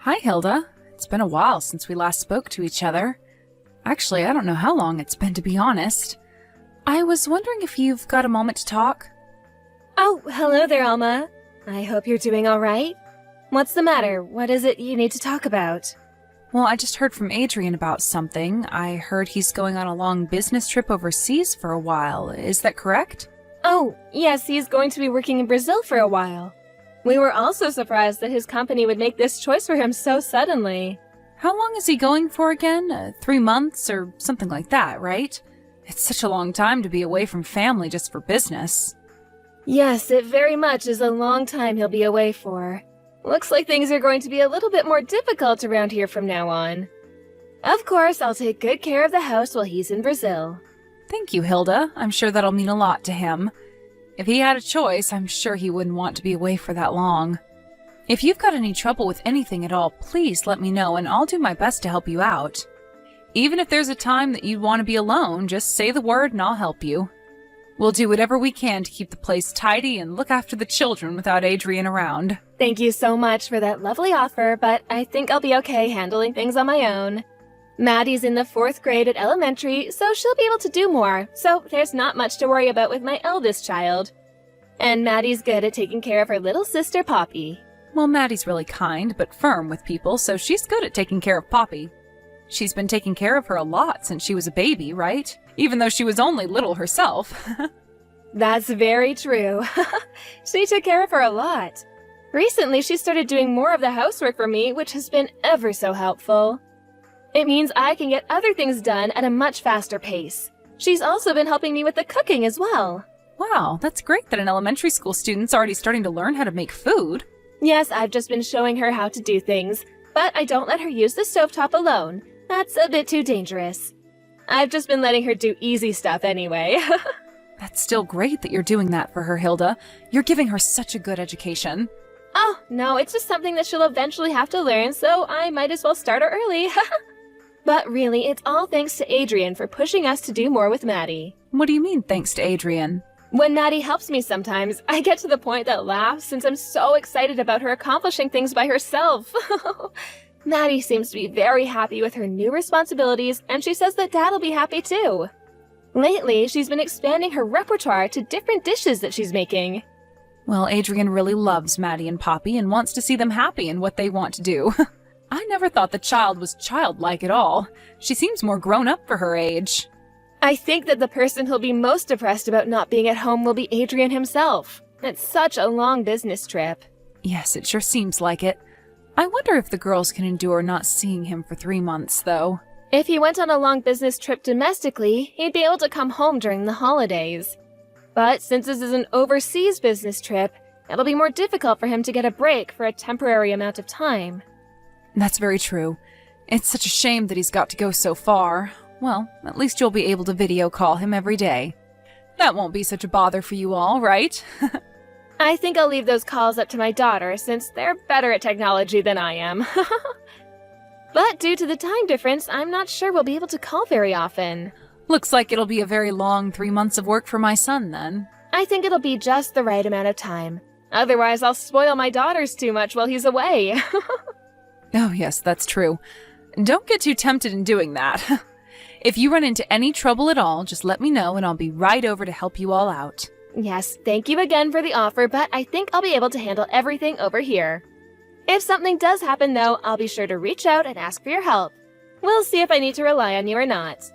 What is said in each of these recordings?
Hi, Hilda. It's been a while since we last spoke to each other. Actually, I don't know how long it's been, to be honest. I was wondering if you've got a moment to talk. Oh, hello there, Alma. I hope you're doing all right. What's the matter? What is it you need to talk about? Well, I just heard from Adrian about something. I heard he's going on a long business trip overseas for a while. Is that correct? Oh, yes, he's going to be working in Brazil for a while. We were also surprised that his company would make this choice for him so suddenly. How long is he going for again? 3 months or something like that, right? It's such a long time to be away from family just for business. Yes, it very much is a long time he'll be away for. Looks like things are going to be a little bit more difficult around here from now on. Of course, I'll take good care of the house while he's in Brazil. Thank you, Hilda. I'm sure that'll mean a lot to him. If he had a choice, I'm sure he wouldn't want to be away for that long. If you've got any trouble with anything at all, please let me know and I'll do my best to help you out. Even if there's a time that you'd want to be alone, just say the word and I'll help you. We'll do whatever we can to keep the place tidy and look after the children without Adrian around. Thank you so much for that lovely offer, but I think I'll be okay handling things on my own. Maddie's in the 4th grade at elementary, so she'll be able to do more, so there's not much to worry about with my eldest child. And Maddie's good at taking care of her little sister, Poppy. Well, Maddie's really kind but firm with people, so she's good at taking care of Poppy. She's been taking care of her a lot since she was a baby, right? Even though she was only little herself. That's very true. She took care of her a lot. Recently, she started doing more of the housework for me, which has been ever so helpful. It means I can get other things done at a much faster pace. She's also been helping me with the cooking as well. Wow, that's great that an elementary school student's already starting to learn how to make food. Yes, I've just been showing her how to do things, but I don't let her use the stovetop alone. That's a bit too dangerous. I've just been letting her do easy stuff anyway. That's still great that you're doing that for her, Hilda. You're giving her such a good education. Oh, no, it's just something that she'll eventually have to learn, so I might as well start her early. But really, it's all thanks to Adrian for pushing us to do more with Maddie. What do you mean, thanks to Adrian? When Maddie helps me sometimes, I get to the point that laughs since I'm so excited about her accomplishing things by herself. Maddie seems to be very happy with her new responsibilities, and she says that Dad'll be happy too. Lately, she's been expanding her repertoire to different dishes that she's making. Well, Adrian really loves Maddie and Poppy and wants to see them happy in what they want to do. I never thought the child was childlike at all. She seems more grown up for her age. I think that the person who'll be most depressed about not being at home will be Adrian himself. It's such a long business trip. Yes, it sure seems like it. I wonder if the girls can endure not seeing him for 3 months, though. If he went on a long business trip domestically, he'd be able to come home during the holidays. But since this is an overseas business trip, it'll be more difficult for him to get a break for a temporary amount of time. That's very true. It's such a shame that he's got to go so far. Well, at least you'll be able to video call him every day. That won't be such a bother for you all, right? I think I'll leave those calls up to my daughter, since they're better at technology than I am. But due to the time difference, I'm not sure we'll be able to call very often. Looks like it'll be a very long 3 months of work for my son, then. I think it'll be just the right amount of time. Otherwise, I'll spoil my daughters too much while he's away. Oh, yes, that's true. Don't get too tempted in doing that. If you run into any trouble at all, just let me know and I'll be right over to help you all out. Yes, thank you again for the offer, but I think I'll be able to handle everything over here. If something does happen, though, I'll be sure to reach out and ask for your help. We'll see if I need to rely on you or not.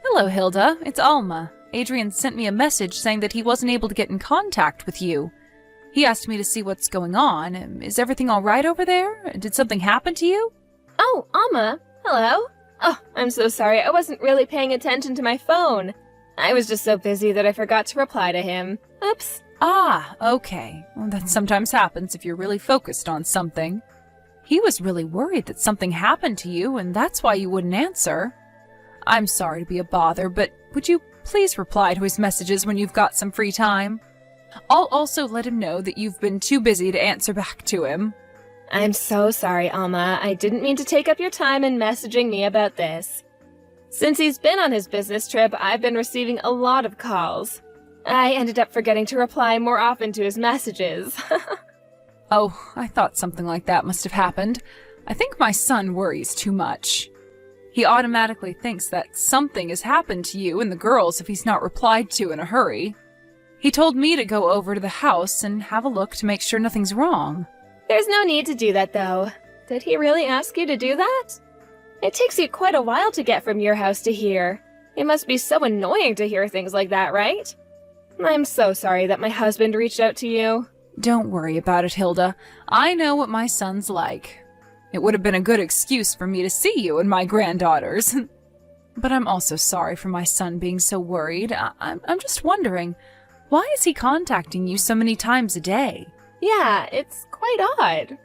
Hello, Hilda. It's Alma. Adrian sent me a message saying that he wasn't able to get in contact with you. He asked me to see what's going on. Is everything all right over there? Did something happen to you? Oh, Alma. Hello. Oh, I'm so sorry. I wasn't really paying attention to my phone. I was just so busy that I forgot to reply to him. Oops. Ah, okay. Well, that sometimes happens if you're really focused on something. He was really worried that something happened to you, and that's why you wouldn't answer. I'm sorry to be a bother, but would you please reply to his messages when you've got some free time? I'll also let him know that you've been too busy to answer back to him. I'm so sorry, Alma. I didn't mean to take up your time in messaging me about this. Since he's been on his business trip, I've been receiving a lot of calls. I ended up forgetting to reply more often to his messages. Oh, I thought something like that must have happened. I think my son worries too much. He automatically thinks that something has happened to you and the girls if he's not replied to in a hurry. He told me to go over to the house and have a look to make sure nothing's wrong. There's no need to do that, though. Did he really ask you to do that? It takes you quite a while to get from your house to here. It must be so annoying to hear things like that, right? I'm so sorry that my husband reached out to you. Don't worry about it, Hilda. I know what my son's like. It would have been a good excuse for me to see you and my granddaughters. But I'm also sorry for my son being so worried. I'm just wondering, why is he contacting you so many times a day? Yeah, it's quite odd.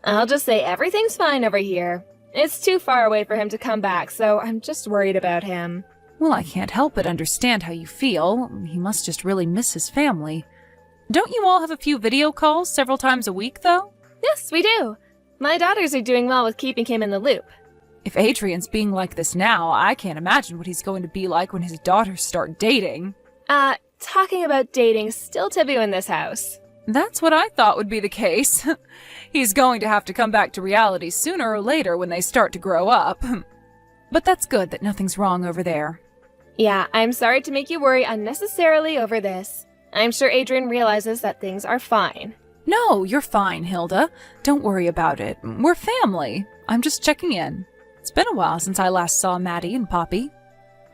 I'll just say everything's fine over here. It's too far away for him to come back, so I'm just worried about him. Well, I can't help but understand how you feel. He must just really miss his family. Don't you all have a few video calls several times a week, though? Yes, we do. My daughters are doing well with keeping him in the loop. If Adrian's being like this now, I can't imagine what he's going to be like when his daughters start dating. Talking about dating still taboo in this house. That's what I thought would be the case. He's going to have to come back to reality sooner or later when they start to grow up. But that's good that nothing's wrong over there. Yeah, I'm sorry to make you worry unnecessarily over this. I'm sure Adrian realizes that things are fine. No, you're fine, Hilda. Don't worry about it. We're family. I'm just checking in. It's been a while since I last saw Maddie and Poppy.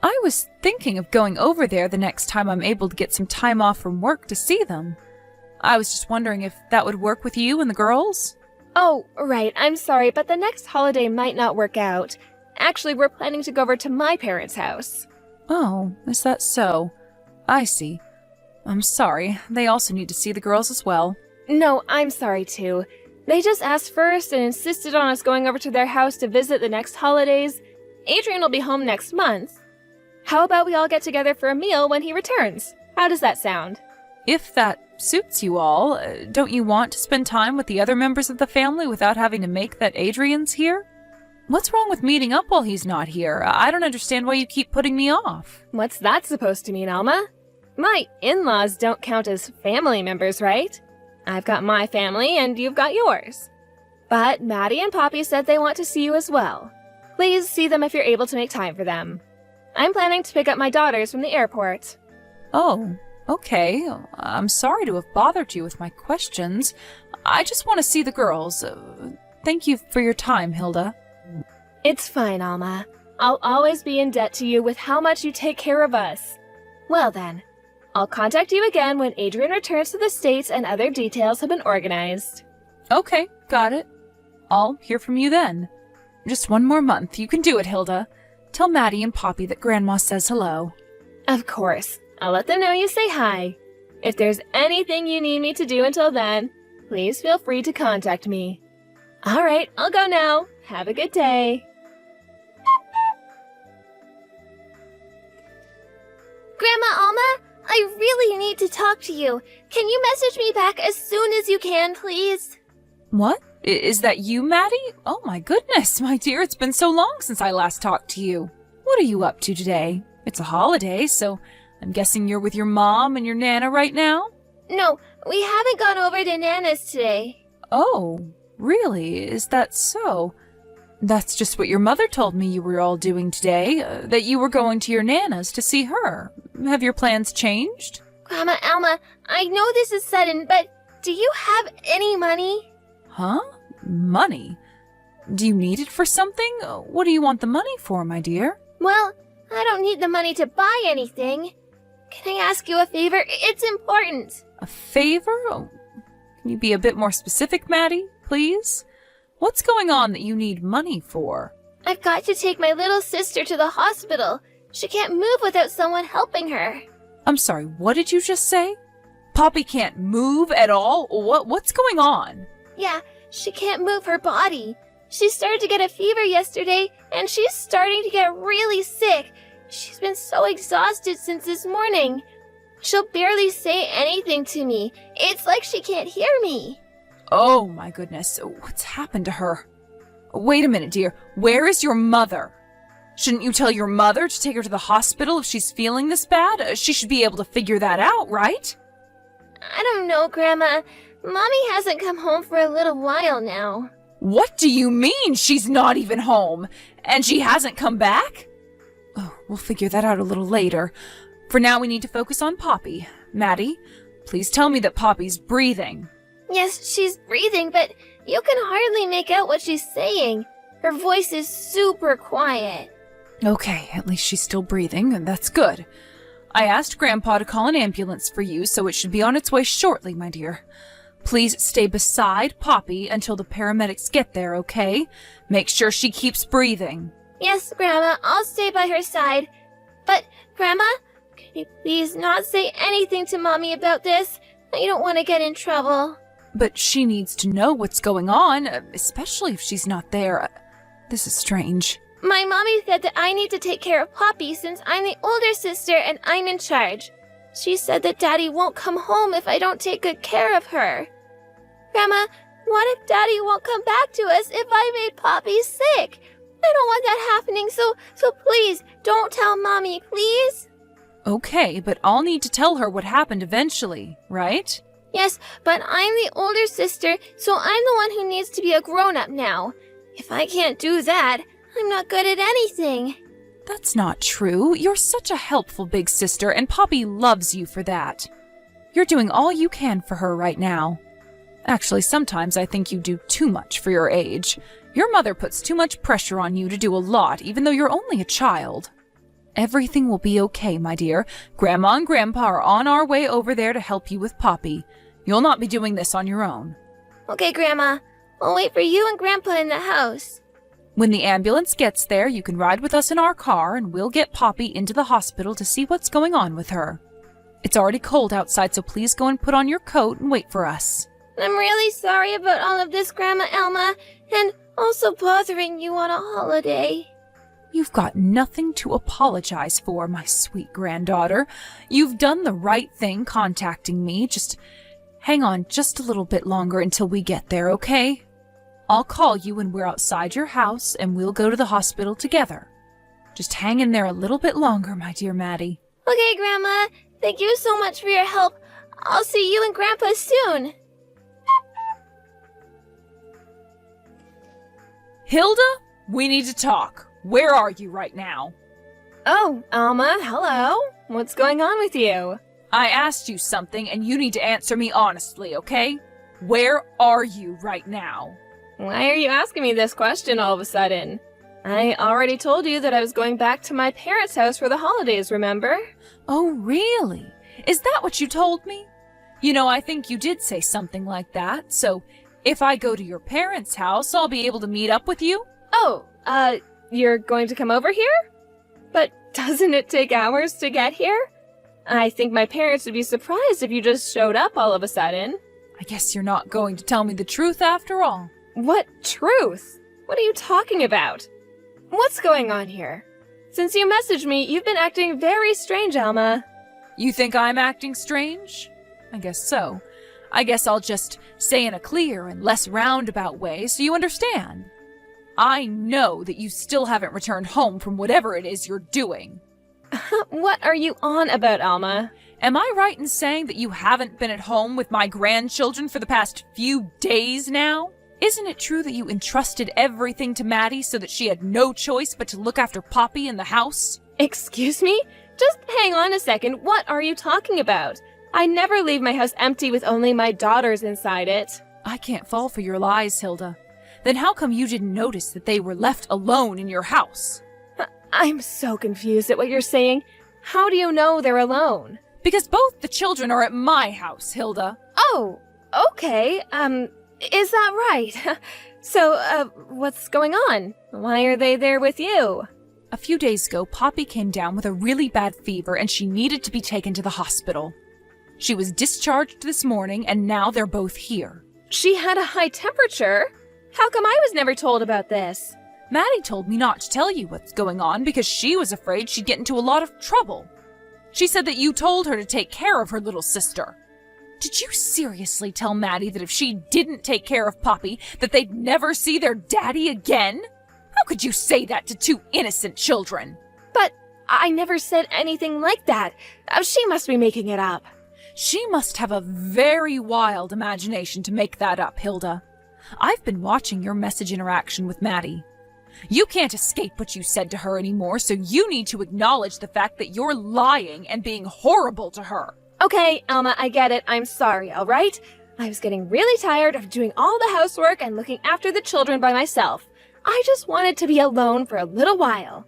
I was thinking of going over there the next time I'm able to get some time off from work to see them. I was just wondering if that would work with you and the girls? Oh, right, I'm sorry, but the next holiday might not work out. Actually, we're planning to go over to my parents' house. Oh, is that so? I see. I'm sorry. They also need to see the girls as well. No, I'm sorry too. They just asked first and insisted on us going over to their house to visit the next holidays. Adrian will be home next month. How about we all get together for a meal when he returns? How does that sound? If that suits you all, don't you want to spend time with the other members of the family without having to make that Adrian's here? What's wrong with meeting up while he's not here? I don't understand why you keep putting me off. What's that supposed to mean, Alma? My in-laws don't count as family members, right? I've got my family and you've got yours. But Maddie and Poppy said they want to see you as well. Please see them if you're able to make time for them. I'm planning to pick up my daughters from the airport. Oh, okay. I'm sorry to have bothered you with my questions. I just want to see the girls. Thank you for your time, Hilda. It's fine, Alma. I'll always be in debt to you with how much you take care of us. Well then, I'll contact you again when Adrian returns to the States and other details have been organized. Okay, got it. I'll hear from you then. Just one more month. You can do it, Hilda. Tell Maddie and Poppy that Grandma says hello. Of course. I'll let them know you say hi. If there's anything you need me to do until then, please feel free to contact me. All right, I'll go now. Have a good day. Grandma Alma, I really need to talk to you. Can you message me back as soon as you can, please? What? Is that you, Maddie? Oh my goodness, my dear, it's been so long since I last talked to you. What are you up to today? It's a holiday, so I'm guessing you're with your mom and your Nana right now? No, we haven't gone over to Nana's today. Oh, really? Is that so? That's just what your mother told me you were all doing today, that you were going to your Nana's to see her. Have your plans changed? Grandma Alma, I know this is sudden, but do you have any money? Huh? Money? Do you need it for something? What do you want the money for, my dear? Well, I don't need the money to buy anything. Can I ask you a favor? It's important. A favor? Oh, can you be a bit more specific, Maddie, please? What's going on that you need money for? I've got to take my little sister to the hospital. She can't move without someone helping her. I'm sorry, what did you just say? Poppy can't move at all? What's going on? Yeah, she can't move her body. She started to get a fever yesterday, and she's starting to get really sick. She's been so exhausted since this morning. She'll barely say anything to me. It's like she can't hear me. Oh my goodness, what's happened to her? Wait a minute, dear. Where is your mother? Shouldn't you tell your mother to take her to the hospital if she's feeling this bad? She should be able to figure that out, right? I don't know, Grandma. Mommy hasn't come home for a little while now. What do you mean she's not even home? And she hasn't come back? Oh, we'll figure that out a little later. For now, we need to focus on Poppy. Maddie, please tell me that Poppy's breathing. Yes, she's breathing, but you can hardly make out what she's saying. Her voice is super quiet. Okay, at least she's still breathing, and that's good. I asked Grandpa to call an ambulance for you, so it should be on its way shortly, my dear. Please stay beside Poppy until the paramedics get there, okay? Make sure she keeps breathing. Yes, Grandma, I'll stay by her side. But, Grandma, can you please not say anything to Mommy about this? I don't want to get in trouble. But she needs to know what's going on, especially if she's not there. This is strange. My mommy said that I need to take care of Poppy since I'm the older sister and I'm in charge. She said that Daddy won't come home if I don't take good care of her. Grandma, what if Daddy won't come back to us if I made Poppy sick? I don't want that happening, so please, don't tell Mommy, please? Okay, but I'll need to tell her what happened eventually, right? Yes, but I'm the older sister, so I'm the one who needs to be a grown-up now. If I can't do that, I'm not good at anything. That's not true. You're such a helpful big sister, and Poppy loves you for that. You're doing all you can for her right now. Actually, sometimes I think you do too much for your age. Your mother puts too much pressure on you to do a lot, even though you're only a child. Everything will be okay, my dear. Grandma and Grandpa are on our way over there to help you with Poppy. You'll not be doing this on your own. Okay, Grandma. I'll wait for you and Grandpa in the house. When the ambulance gets there, you can ride with us in our car, and we'll get Poppy into the hospital to see what's going on with her. It's already cold outside, so please go and put on your coat and wait for us. I'm really sorry about all of this, Grandma Elma, and also bothering you on a holiday. You've got nothing to apologize for, my sweet granddaughter. You've done the right thing contacting me. Just hang on just a little bit longer until we get there, okay? I'll call you when we're outside your house, and we'll go to the hospital together. Just hang in there a little bit longer, my dear Maddie. Okay, Grandma. Thank you so much for your help. I'll see you and Grandpa soon. Hilda, we need to talk. Where are you right now? Oh, Alma, hello. What's going on with you? I asked you something, and you need to answer me honestly, okay? Where are you right now? Why are you asking me this question all of a sudden? I already told you that I was going back to my parents' house for the holidays, remember? Oh, really? Is that what you told me? You know, I think you did say something like that, so if I go to your parents' house, I'll be able to meet up with you? Oh, you're going to come over here? But doesn't it take hours to get here? I think my parents would be surprised if you just showed up all of a sudden. I guess you're not going to tell me the truth after all. What truth? What are you talking about? What's going on here? Since you messaged me, you've been acting very strange, Alma. You think I'm acting strange? I guess so. I guess I'll just say in a clear and less roundabout way so you understand. I know that you still haven't returned home from whatever it is you're doing. What are you on about, Alma? Am I right in saying that you haven't been at home with my grandchildren for the past few days now? Isn't it true that you entrusted everything to Maddie so that she had no choice but to look after Poppy in the house? Excuse me? Just hang on a second. What are you talking about? I never leave my house empty with only my daughters inside it. I can't fall for your lies, Hilda. Then how come you didn't notice that they were left alone in your house? I'm so confused at what you're saying. How do you know they're alone? Because both the children are at my house, Hilda. Oh, okay. Is that right? So, what's going on? Why are they there with you? A few days ago, Poppy came down with a really bad fever and she needed to be taken to the hospital. She was discharged this morning and now they're both here. She had a high temperature? How come I was never told about this? Maddie told me not to tell you what's going on because she was afraid she'd get into a lot of trouble. She said that you told her to take care of her little sister. Did you seriously tell Maddie that if she didn't take care of Poppy, that they'd never see their daddy again? How could you say that to two innocent children? But I never said anything like that. She must be making it up. She must have a very wild imagination to make that up, Hilda. I've been watching your message interaction with Maddie. You can't escape what you said to her anymore, so you need to acknowledge the fact that you're lying and being horrible to her. Okay, Alma, I get it. I'm sorry, all right? I was getting really tired of doing all the housework and looking after the children by myself. I just wanted to be alone for a little while.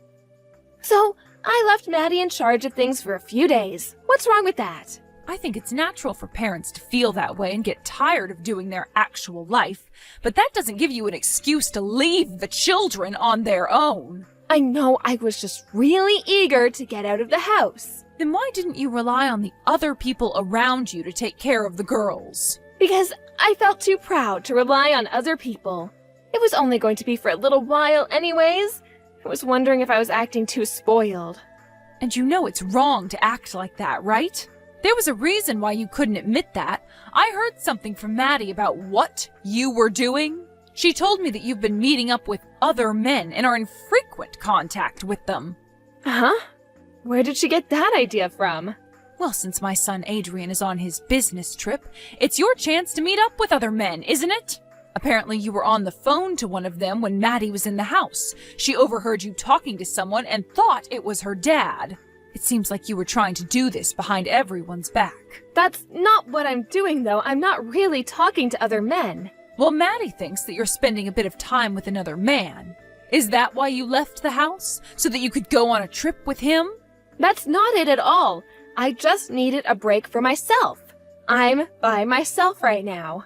So, I left Maddie in charge of things for a few days. What's wrong with that? I think it's natural for parents to feel that way and get tired of doing their actual life, but that doesn't give you an excuse to leave the children on their own. I know, I was just really eager to get out of the house. Then why didn't you rely on the other people around you to take care of the girls? Because I felt too proud to rely on other people. It was only going to be for a little while anyways. I was wondering if I was acting too spoiled. And you know it's wrong to act like that, right? There was a reason why you couldn't admit that. I heard something from Maddie about what you were doing. She told me that you've been meeting up with other men and are in frequent contact with them. Huh? Where did she get that idea from? Well, since my son Adrian is on his business trip, it's your chance to meet up with other men, isn't it? Apparently you were on the phone to one of them when Maddie was in the house. She overheard you talking to someone and thought it was her dad. It seems like you were trying to do this behind everyone's back. That's not what I'm doing, though. I'm not really talking to other men. Well, Maddie thinks that you're spending a bit of time with another man. Is that why you left the house? So that you could go on a trip with him? That's not it at all. I just needed a break for myself. I'm by myself right now.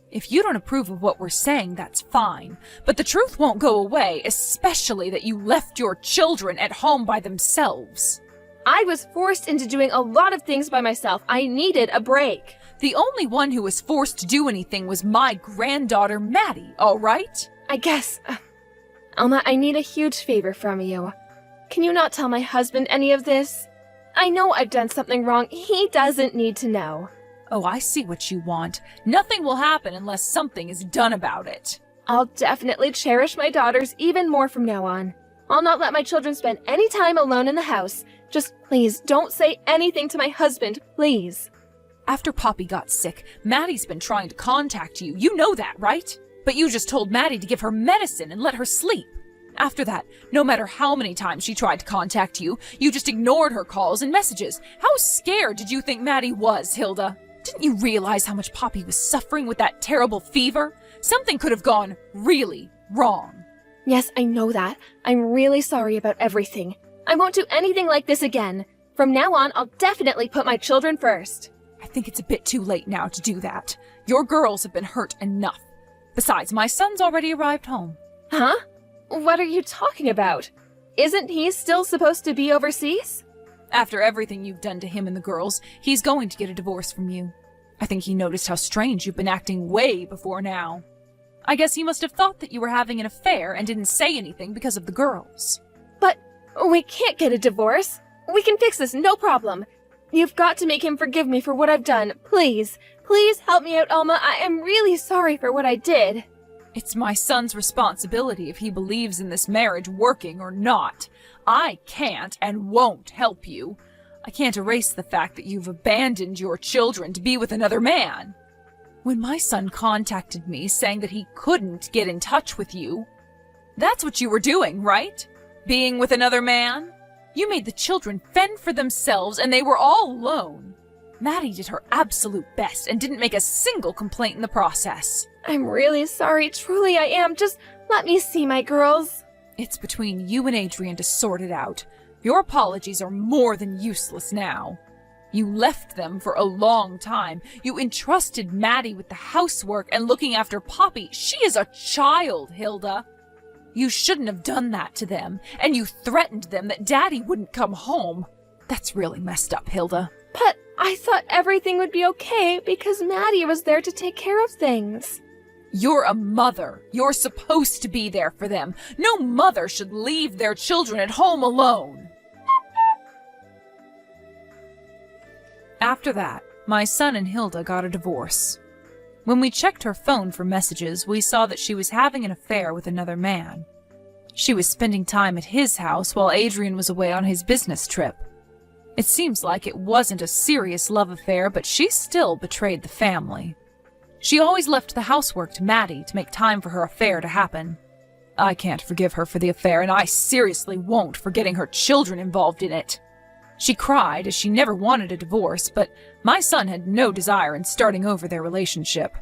If you don't approve of what we're saying, that's fine. But the truth won't go away, especially that you left your children at home by themselves. I was forced into doing a lot of things by myself. I needed a break. The only one who was forced to do anything was my granddaughter, Maddie, all right? I guess... Alma, I need a huge favor from you. Can you not tell my husband any of this? I know I've done something wrong. He doesn't need to know. Oh, I see what you want. Nothing will happen unless something is done about it. I'll definitely cherish my daughters even more from now on. I'll not let my children spend any time alone in the house. Just please don't say anything to my husband, please. After Poppy got sick, Maddie's been trying to contact you. You know that, right? But you just told Maddie to give her medicine and let her sleep. After that, no matter how many times she tried to contact you, you just ignored her calls and messages. How scared did you think Maddie was, Hilda? Didn't you realize how much Poppy was suffering with that terrible fever? Something could have gone really wrong. Yes, I know that. I'm really sorry about everything. I won't do anything like this again. From now on, I'll definitely put my children first. I think it's a bit too late now to do that. Your girls have been hurt enough. Besides, my son's already arrived home. Huh? What are you talking about? Isn't he still supposed to be overseas? After everything you've done to him and the girls, he's going to get a divorce from you. I think he noticed how strange you've been acting way before now. I guess he must have thought that you were having an affair and didn't say anything because of the girls. But we can't get a divorce. We can fix this, no problem. You've got to make him forgive me for what I've done. Please, please help me out, Alma. I am really sorry for what I did. It's my son's responsibility if he believes in this marriage working or not. I can't and won't help you. I can't erase the fact that you've abandoned your children to be with another man. When my son contacted me saying that he couldn't get in touch with you, that's what you were doing, right? Being with another man? You made the children fend for themselves and they were all alone. Maddie did her absolute best and didn't make a single complaint in the process. I'm really sorry, truly I am. Just let me see my girls. It's between you and Adrian to sort it out. Your apologies are more than useless now. You left them for a long time. You entrusted Maddie with the housework and looking after Poppy. She is a child, Hilda. You shouldn't have done that to them, and you threatened them that Daddy wouldn't come home. That's really messed up, Hilda. But I thought everything would be okay because Maddie was there to take care of things. You're a mother. You're supposed to be there for them. No mother should leave their children at home alone. After that, my son and Hilda got a divorce. When we checked her phone for messages, we saw that she was having an affair with another man. She was spending time at his house while Adrian was away on his business trip. It seems like it wasn't a serious love affair, but she still betrayed the family. She always left the housework to Maddie to make time for her affair to happen. I can't forgive her for the affair, and I seriously won't for getting her children involved in it. She cried as she never wanted a divorce, but my son had no desire in starting over their relationship.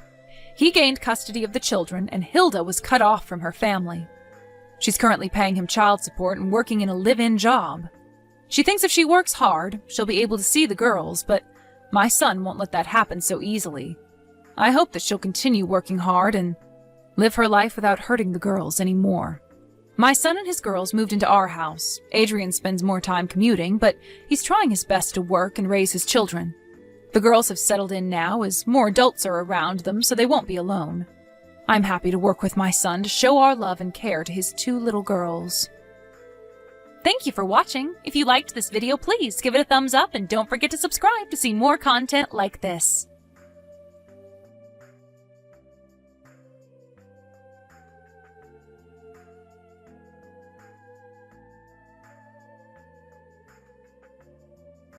He gained custody of the children, and Hilda was cut off from her family. She's currently paying him child support and working in a live-in job. She thinks if she works hard, she'll be able to see the girls, but my son won't let that happen so easily. I hope that she'll continue working hard and live her life without hurting the girls anymore. My son and his girls moved into our house. Adrian spends more time commuting, but he's trying his best to work and raise his children. The girls have settled in now as more adults are around them, so they won't be alone. I'm happy to work with my son to show our love and care to his 2 little girls. Thank you for watching. If you liked this video, please give it a thumbs up and don't forget to subscribe to see more content like this.